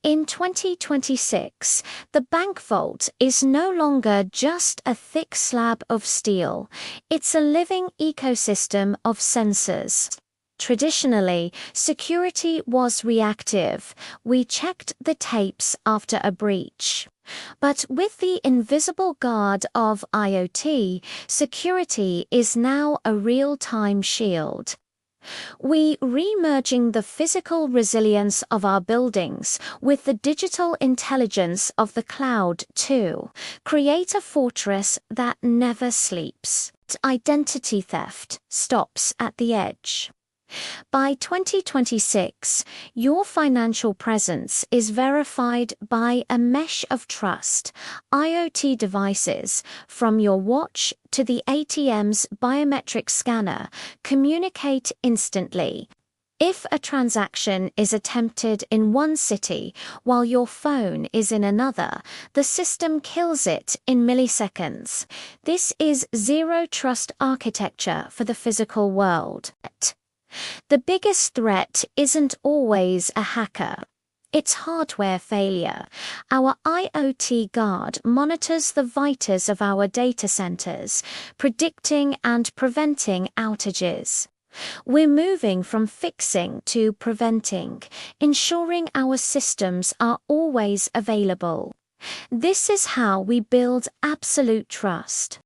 In 2026, the bank vault is no longer just a thick slab of steel, it's a living ecosystem of sensors. Traditionally, security was reactive. We checked the tapes after a breach. But with the invisible guard of IoT, security is now a real-time shield. We re-merging the physical resilience of our buildings with the digital intelligence of the cloud too, create a fortress that never sleeps. Identity theft stops at the edge. By 2026, your financial presence is verified by a mesh of trust. IoT devices, from your watch to the ATM's biometric scanner, communicate instantly. If a transaction is attempted in one city while your phone is in another, the system kills it in milliseconds. This is zero-trust architecture for the physical world. The biggest threat isn't always a hacker. It's hardware failure. Our IoT guard monitors the vitals of our data centers, predicting and preventing outages. We're moving from fixing to preventing, ensuring our systems are always available. This is how we build absolute trust.